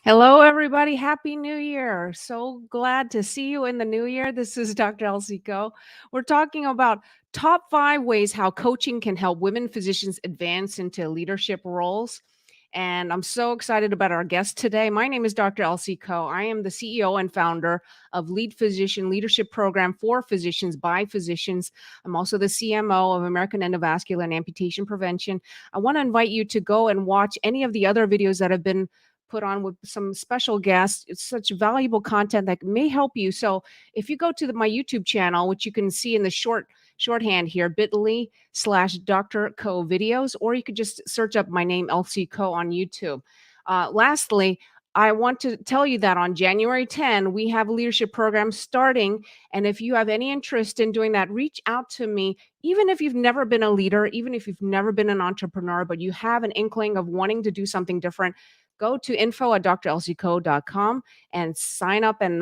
Hello, everybody. Happy New Year. So glad to see you in the new year. This is Dr. Elsico. We're talking about top 5 ways how coaching can help women physicians advance into leadership roles. And I'm so excited about our guest today. My name is Dr. Elsico. I am the CEO and founder of Lead Physician Leadership Program for Physicians by Physicians. I'm also the CMO of American Endovascular and Amputation Prevention. I want to invite you to go and watch any of the other videos that have been put on with some special guests. It's such valuable content that may help you. So if you go to my YouTube channel, which you can see in the shorthand here, bit.ly/Dr. Co videos, or you could just search up my name, LC Co, on YouTube. Lastly, I want to tell you that on January 10, we have a leadership program starting. And if you have any interest in doing that, reach out to me. Even if you've never been a leader, even if you've never been an entrepreneur, but you have an inkling of wanting to do something different, go to info@drlcco.com and sign up and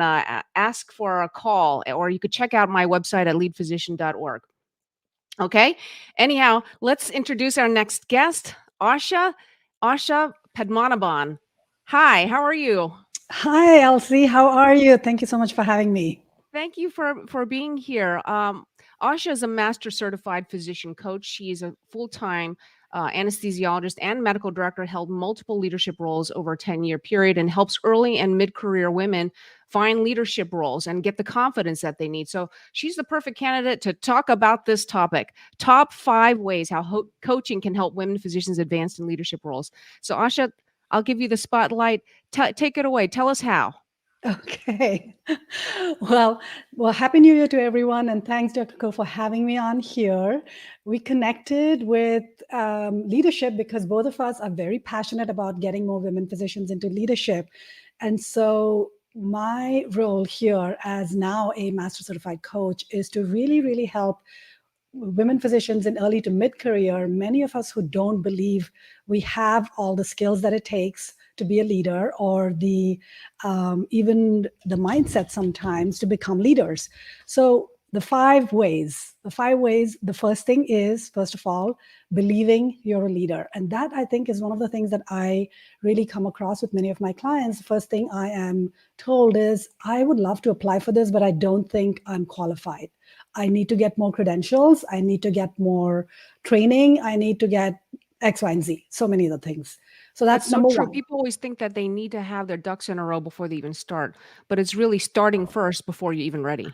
ask for a call, or you could check out my website at leadphysician.org. Okay. Anyhow, let's introduce our next guest, Asha Padmanabhan. Hi, how are you? Hi, Elsie. How are you? Thank you so much for having me. Thank you for being here. Asha is a master certified physician coach. She is a full-time anesthesiologist and medical director, held multiple leadership roles over a 10-year period, and helps early and mid-career women find leadership roles and get the confidence that they need. So she's the perfect candidate to talk about this topic: top 5 ways how coaching can help women physicians advance in leadership roles. So Asha, I'll give you the spotlight. Take it away. Tell us how. Okay. Well, Happy New Year to everyone, and thanks, Dr. Ko, for having me on here. We connected with leadership because both of us are very passionate about getting more women physicians into leadership. And so my role here as now a master certified coach is to really, really help women physicians in early to mid-career, many of us who don't believe we have all the skills that it takes to be a leader, or the even the mindset sometimes to become leaders. So the 5 ways, the first thing is, first of all, believing you're a leader. And that, I think, is one of the things that I really come across with many of my clients. The first thing I am told is, I would love to apply for this, but I don't think I'm qualified. I need to get more credentials. I need to get more training. I need to get X, Y, and Z. So many other things. So That's that's so number true. one. People always think that they need to have their ducks in a row before they even start, but it's really starting first before you're even ready.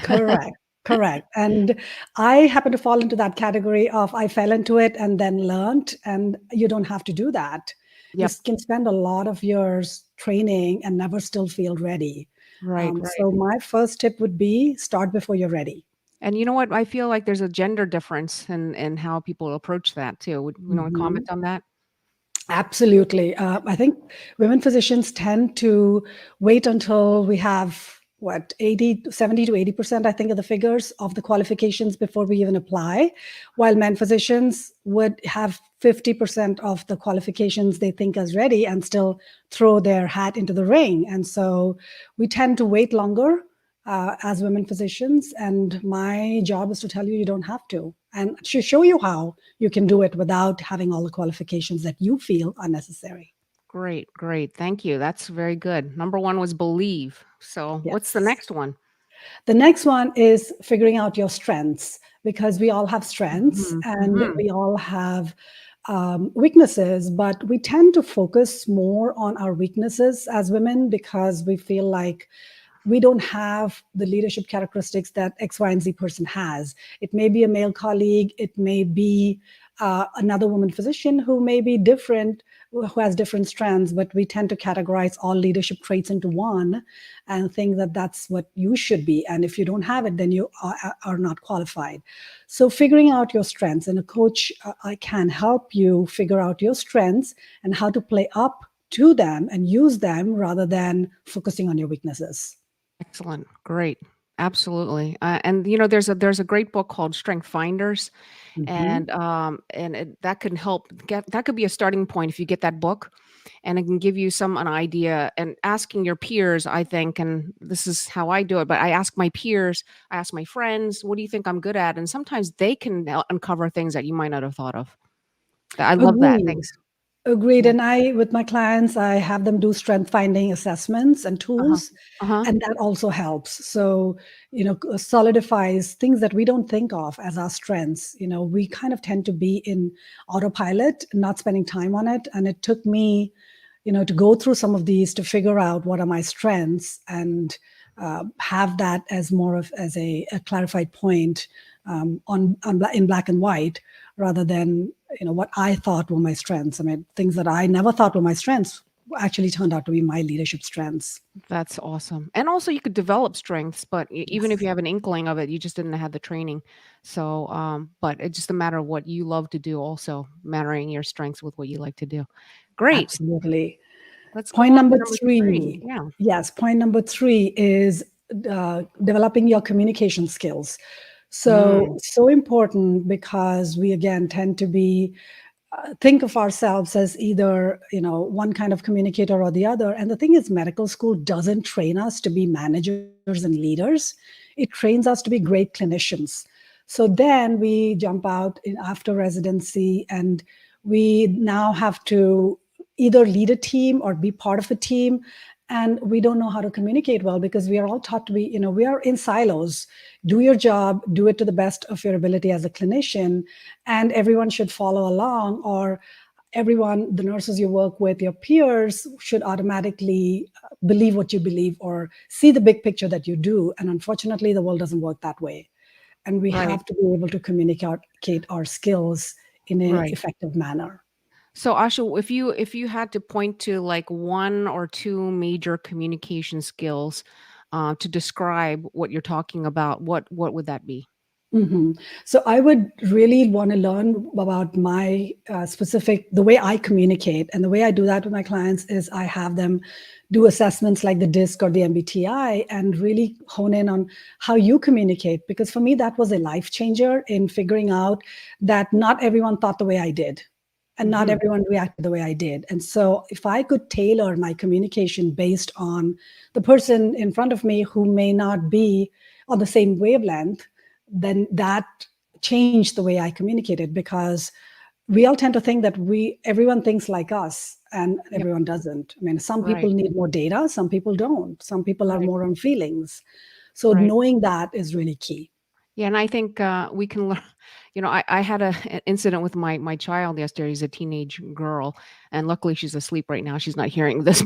Correct. Correct. And I happen to fall into that category of I fell into it and then learned, and you don't have to do that. You Yep. can spend a lot of years training and never still feel ready. Right. So my first tip would be start before you're ready. And you know what? I feel like there's a gender difference in how people approach that too. Would you want to comment Mhm. on that? Absolutely. I think women physicians tend to wait until we have what 70 to 80%, I think, of the figures of the qualifications before we even apply, while men physicians would have 50% of the qualifications they think is ready and still throw their hat into the ring. And so we tend to wait longer as women physicians. And my job is to tell you, you don't have to, and to show you how you can do it without having all the qualifications that you feel are necessary. Great, great. Thank you. That's very good. Number 1 was believe. So what's the Yes. next one? The next one is figuring out your strengths, because we all have strengths Mhm, and mhm. we all have weaknesses, but we tend to focus more on our weaknesses as women because we feel like we don't have the leadership characteristics that X, Y, and Z person has. It may be a male colleague, it may be another woman physician who may be different, who has different strands, but we tend to categorize all leadership traits into one and think that that's what you should be. And if you don't have it, then you are not qualified. So figuring out your strengths, and a coach I can help you figure out your strengths and how to play up to them and use them rather than focusing on your weaknesses. Excellent. Great. Absolutely. And there's a great book called Strength Finders, Mhm. that can help that could be a starting point if you get that book, and it can give you an idea. And asking your peers, I think, and this is how I do it, but I ask my peers, I ask my friends, what do you think I'm good at? And sometimes they can uncover things that you might not have thought of. I love that. Agreed. Thanks. Agreed. Yeah. And with my clients, I have them do strength finding assessments and Uh-huh. tools, Uh-huh. and that also helps. So, solidifies things that we don't think of as our strengths. We kind of tend to be in autopilot, not spending time on it. And it took me, to go through some of these to figure out what are my strengths and have that as more of as a clarified point in black and white rather than what I thought were my strengths. I mean, things that I never thought were my strengths actually turned out to be my leadership strengths. That's awesome. And also you could develop strengths, but even if Yes, you have an inkling of it, you just didn't have the training. So, but it's just a matter of what you love to do, also marrying your strengths with what you like to do. Great. absolutely. Let's go Point on to number number three. three. Yeah. Yes, point number three is developing your communication skills. So, Mm, so important because we again tend to be think of ourselves as either one kind of communicator or the other. And the thing is, medical school doesn't train us to be managers and leaders. It trains us to be great clinicians. So then we jump out after residency, and we now have to either lead a team or be part of a team, and we don't know how to communicate well because we are all taught to be, we are in silos. Do your job, do it to the best of your ability as a clinician, and everyone should follow along, or everyone, the nurses you work with, your peers, should automatically believe what you believe or see the big picture that you do. And unfortunately, the world doesn't work that way. And we right. have to be able to communicate our skills in an Right. effective manner. So Asha, if you had to point to like one or two major communication skills to describe what you're talking about, what would that be? Mhm. So I would really want to learn about my specific, the way I communicate. And the way I do that with my clients is I have them do assessments like the DISC or the MBTI and really hone in on how you communicate. Because for me, that was a life changer in figuring out that not everyone thought the way I did. And not Hmm. everyone reacted the way I did. And so, if I could tailor my communication based on the person in front of me who may not be on the same wavelength, then that changed the way I communicated because we all tend to think that everyone thinks like us and Yep. everyone doesn't. I mean, some people Right. need more data, some people don't. Some people are Right. more on feelings. So Right. knowing that is really key. Yeah, and I think we can learn. I had an incident with my child yesterday. He's a teenage girl, and luckily she's asleep right now. She's not hearing this,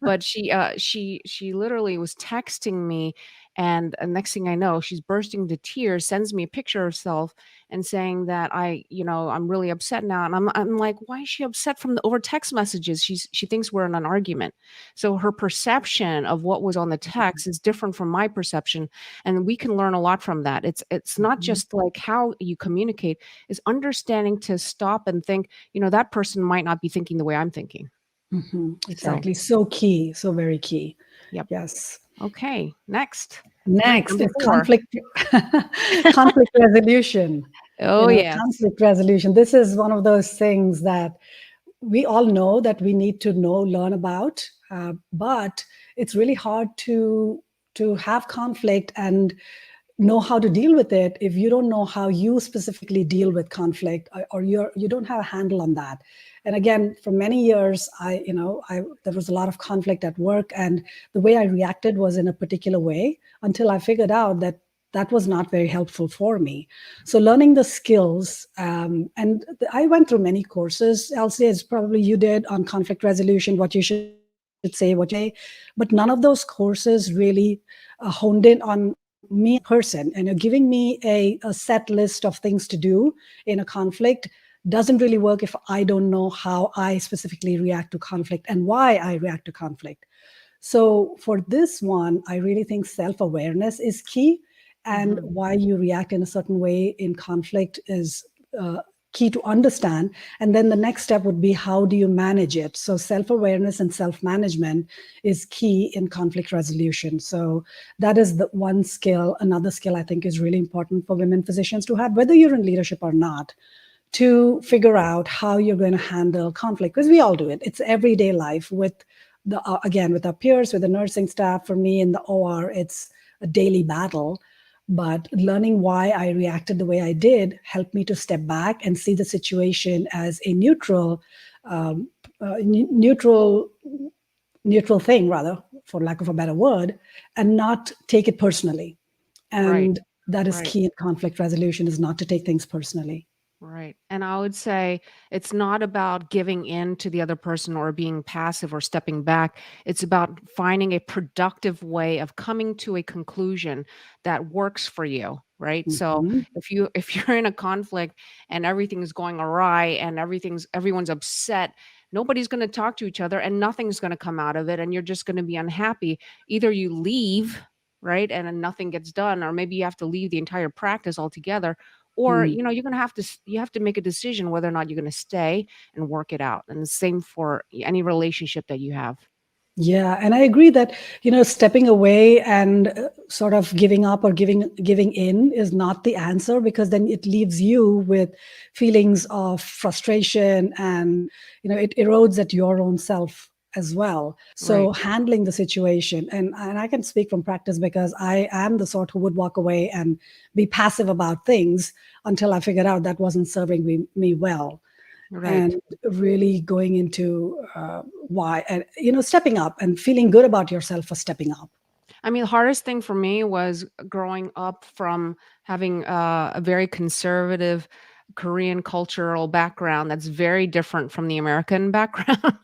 but she literally was texting me, and next thing I know, she's bursting into tears. Sends me a picture of herself and saying that I'm really upset now, and I'm like, why is she upset from the over text messages? She thinks we're in an argument, so her perception of what was on the text is different from my perception, and we can learn a lot from that. It's not Mhm. just like how you communicate, is understanding to stop and think, that person might not be thinking the way I'm thinking. So, Exactly. So key. So very key. yep. Yes. Okay, next. Great, Next number is 4. conflict resolution. Oh, yes. Conflict resolution. This is one of those things that we all know that we need to learn about, but it's really hard to have conflict and know how to deal with it if you don't know how you specifically deal with conflict, or you don't have a handle on that. And again, for many years, I there was a lot of conflict at work, and the way I reacted was in a particular way until I figured out that that was not very helpful for me. So learning the skills, and I went through many courses, Elsie, as probably you did, on conflict resolution, what you should say, what you shouldn't say, but none of those courses really honed in on me as a person. And giving me a set list of things to do in a conflict doesn't really work if I don't know how I specifically react to conflict and why I react to conflict. So for this one, I really think self-awareness is key, and Mhm. why you react in a certain way in conflict is uh, key to understand. And then the next step would be, how do you manage it? So self-awareness and self-management is key in conflict resolution. So that is the one skill. Another skill I think is really important for women physicians to have, whether you're in leadership or not, to figure out how you're going to handle conflict, because we all do it. It's everyday life with again, with our peers, with the nursing staff. For me in the OR, it's a daily battle. But learning why I reacted the way I did helped me to step back and see the situation as a neutral um, neutral thing, rather, for lack of a better word, and not take it personally. Right. And that is Right. key in conflict resolution, is not to take things personally. Right. And I would say it's not about giving in to the other person or being passive or stepping back. It's about finding a productive way of coming to a conclusion that works for you, right? So Mhm. if you're in a conflict and everything's going awry and everyone's upset, nobody's going to talk to each other and nothing's going to come out of it and you're just going to be unhappy. Either you leave, right? And then nothing gets done, or maybe you have to leave the entire practice altogether, or Mm. you're going to have to you have to make a decision whether or not you're going to stay and work it out, and the same for any relationship that you have. Yeah, and I agree that, stepping away and sort of giving up or giving in is not the answer, because then it leaves you with feelings of frustration, and it erodes at your own self as well. Right. So handling the situation, and I can speak from practice because I am the sort who would walk away and be passive about things until I figured out that wasn't serving me well, Right. and really going into why, and stepping up and feeling good about yourself for stepping up. I mean, the hardest thing for me was growing up from having a very conservative Korean cultural background that's very different from the American background.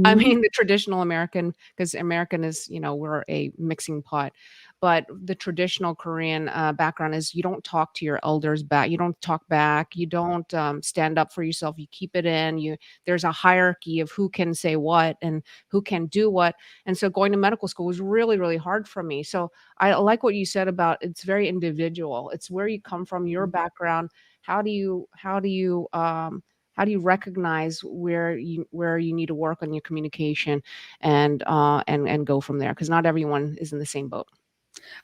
I Mhm. mean, the traditional American, because American is, we're a mixing pot. But the traditional Korean background is you don't talk to your elders back. You don't talk back. You don't stand up for yourself. You keep it in. There's a hierarchy of who can say what and who can do what. And so going to medical school was really, really hard for me. So I like what you said about it's very individual. It's where you come from, your background. How do you recognize where you need to work on your communication, and go from there, because not everyone is in the same boat.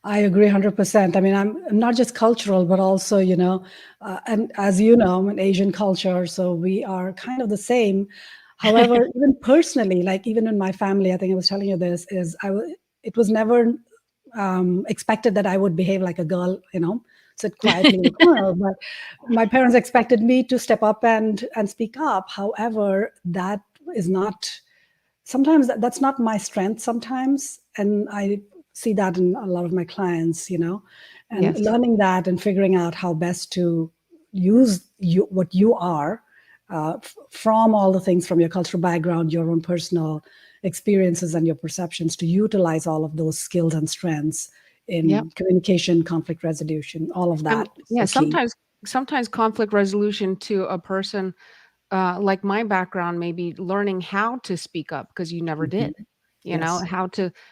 I agree 100%. I mean, I'm not just cultural, but also, and as you know, I'm an Asian culture, so we are kind of the same. However, even personally, like even in my family, I think I was telling you this, it was never expected that I would behave like a girl, sit quietly in the corner. But my parents expected me to step up and speak up. However, that is not sometimes that's not my strength sometimes, and I see that in a lot of my clients, and Yes. learning that and figuring out how best to use what you are, from all the things from your cultural background, your own personal experiences and your perceptions, to utilize all of those skills and strengths Yep. in communication, conflict resolution, all of And that is yeah, so key. sometimes conflict resolution to a person, like my background, maybe learning how to speak up because you never Mhm. did. Yes.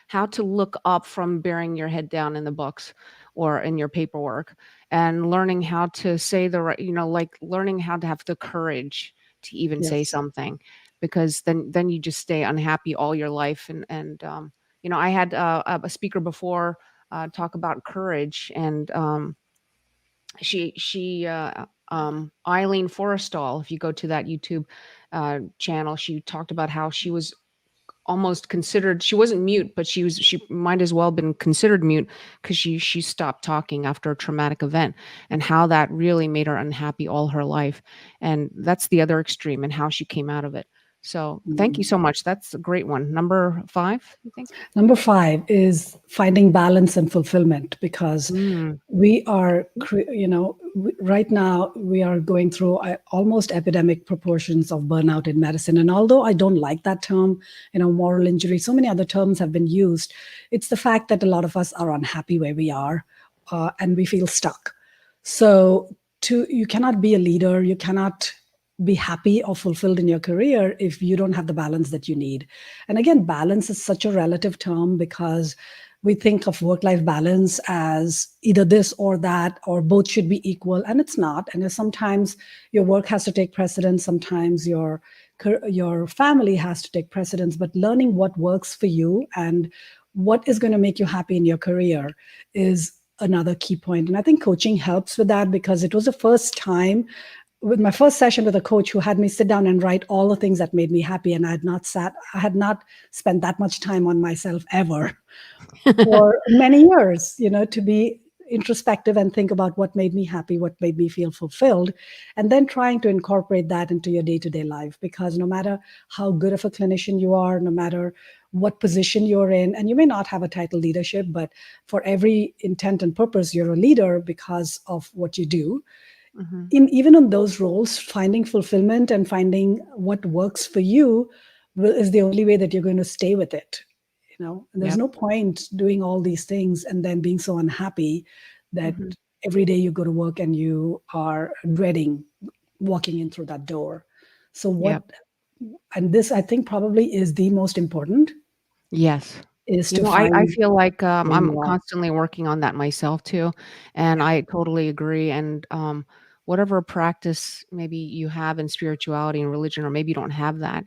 How to look up from burying your head down in the books or in your paperwork, and learning how to say the right, like learning how to have the courage to even say Yes. something, because then you just stay unhappy all your life. And I had a speaker before talk about courage, and Eileen Forrestal, if you go to that YouTube channel, she talked about how she was almost considered, she wasn't mute, but she might as well have been considered mute, because she stopped talking after a traumatic event, and how that really made her unhappy all her life. And that's the other extreme, and how she came out of it. So thank you Mhm. so much. That's a great one. Number 5, you think? Number 5 is finding balance and fulfillment, because Mm. we are, right now we are going through almost epidemic proportions of burnout in medicine. And although I don't like that term, moral injury, so many other terms have been used. It's the fact that a lot of us are unhappy where we are, and we feel stuck. So, you cannot be a leader, you cannot be happy or fulfilled in your career if you don't have the balance that you need. And again, balance is such a relative term, because we think of work life balance as either this or that, or both should be equal, and it's not. And sometimes your work has to take precedence, sometimes your family has to take precedence. But learning what works for you and what is going to make you happy in your career is another key point. And I think coaching helps with that, because it was the first time with my first session with a coach who had me sit down and write all the things that made me happy. And I had not spent that much time on myself ever for many years, to be introspective and think about what made me happy, what made me feel fulfilled, and then trying to incorporate that into your day-to-day life. Because no matter how good of a clinician you are, no matter what position you're in, and you may not have a title leadership, but for every intent and purpose, you're a leader because of what you do. Mhm. In even on those roles, finding fulfillment and finding what works for you is the only way that you're going to stay with it. And there's Yep. no point doing all these things and then being so unhappy that Mhm. every day you go to work and you are dreading walking in through that door. So what, Yep. and this I think probably is the most important, Yes. is You to know, I find feel like, where I'm you are. constantly working on that myself too, and Yeah, I totally agree, and, whatever practice maybe you have in spirituality and religion, or maybe you don't have that,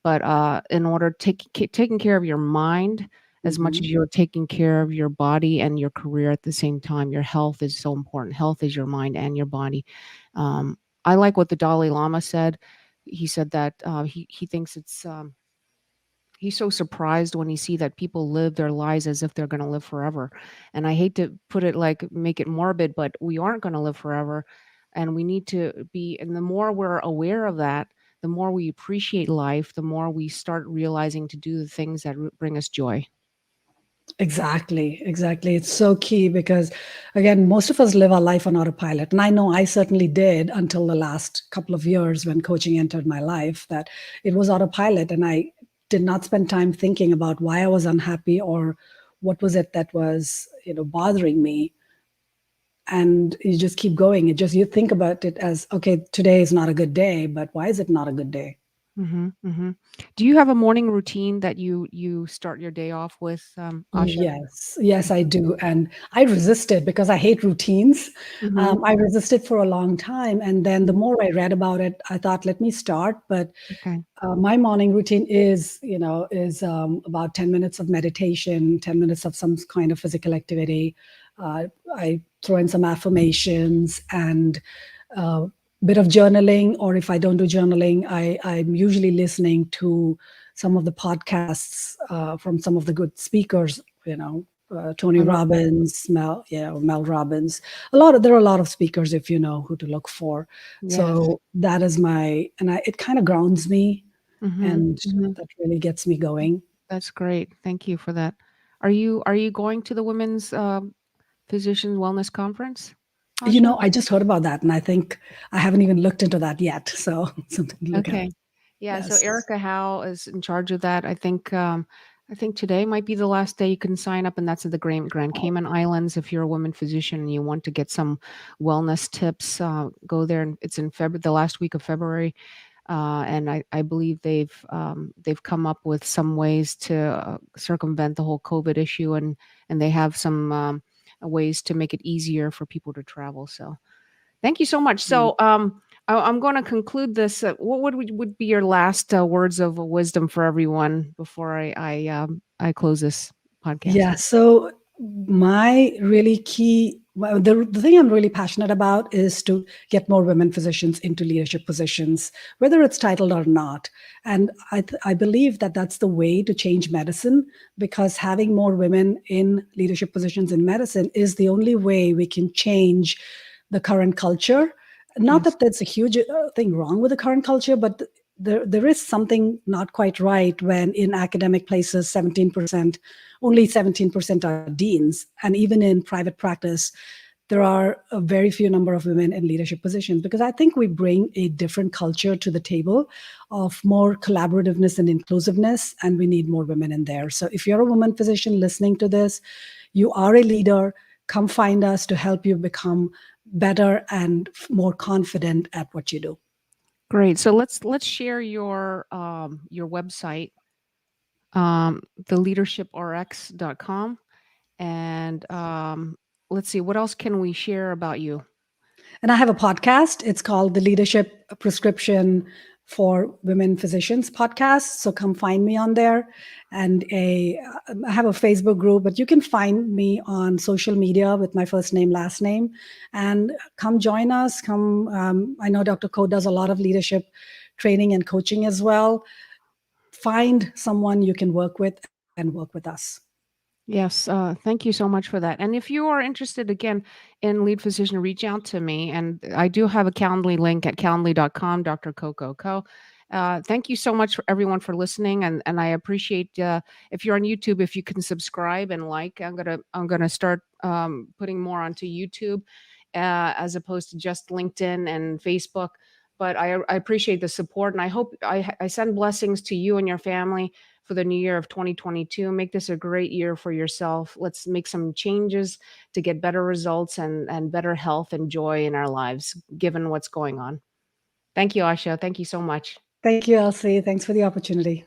but, in order taking care of your mind as much hmm, as you're taking care of your body and your career at the same time, your health is so important. Health is your mind and your body. Um, I like what the Dalai Lama said. He said that, he thinks he's so surprised when he see that people live their lives as if they're going to live forever. And I hate to put it like make it morbid, but we aren't going to live forever. And we need to be, and the more we're aware of that, the more we appreciate life, the more we start realizing to do the things that bring us joy. exactly, exactly. It's so key because, again, most of us live our life on autopilot. And I know I certainly did until the last couple of years when coaching entered my life, that it was autopilot. And I did not spend time thinking about why I was unhappy or what was it that was, bothering me. And you just keep going. It just, you think about it as, okay, today is not a good day, but why is it not a good day? Hmm, hmm. Do you have a morning routine that you start your day off with, Asha? Yes, yes, I do. And I resisted because I hate routines. Hmm. I resisted for a long time. And then the Hmm. more I read about it, I thought, let me start. But Okay. my morning routine is about 10 minutes of meditation, 10 minutes of some kind of physical activity. I throw in some affirmations and a bit of journaling, or if I don't do journaling, I'm usually listening to some of the podcasts from some of the good speakers, Tony I love that. Robbins, Mel Robbins. There are a lot of speakers if you know who to look for. Yes. So that is it kind of grounds me, Hmm, and hmm. that really gets me going. That's great. Thank you for that. Are you going to the Women's Physician Wellness Conference, Asha? I just heard about that, and I think I haven't even looked into that yet. So something to look at. Okay. Yeah, so Yes. Erica Howe is in charge of that. I think today might be the last day you can sign up, and that's at the Grand Cayman Islands. If you're a woman physician and you want to get some wellness tips, go there. And it's in February, the last week of February. And I believe they've come up with some ways to circumvent the whole COVID issue, and they have some ways to make it easier for people to travel. So thank you so much. Mm. So I'm going to conclude this. What would be your last words of wisdom for everyone before I close this podcast? Yeah. So my really key, well, the thing I'm really passionate about is to get more women physicians into leadership positions, whether it's titled or not. And I believe that that's the way to change medicine, because having more women in leadership positions in medicine is the only way we can change the current culture. Not Yes. that there's a huge thing wrong with the current culture, but there is something not quite right when in academic places 17%, only 17% are deans, and even in private practice there are a very few number of women in leadership positions, because I think we bring a different culture to the table of more collaborativeness and inclusiveness, and we need more women in there. So if you're a woman physician listening to this, you are a leader, come find us to help you become better and more confident at what you do. Great. So let's share your website, theleadershiprx.com, and let's see, what else can we share about you? And I have a podcast. It's called the Leadership Prescription for Women Physicians podcast. So come find me on there. And I have a Facebook group, but you can find me on social media with my first name, last name, and come join us. Come. I know Dr. Ko does a lot of leadership training and coaching as well. Find someone you can work with and work with us. Yes, thank you so much for that. And if you are interested again in lead physician, reach out to me. And I do have a Calendly link at calendly.com, Dr. Coco Co. Thank you so much for everyone for listening, and I appreciate if you're on YouTube, if you can subscribe and like. I'm gonna start putting more onto YouTube as opposed to just LinkedIn and Facebook. But I appreciate the support, and I hope I send blessings to you and your family for the new year of 2022. Make this a great year for yourself. Let's make some changes to get better results and better health and joy in our lives, given what's going on. Thank you, Asha. Thank you so much. Thank you, Elsie. Thanks for the opportunity.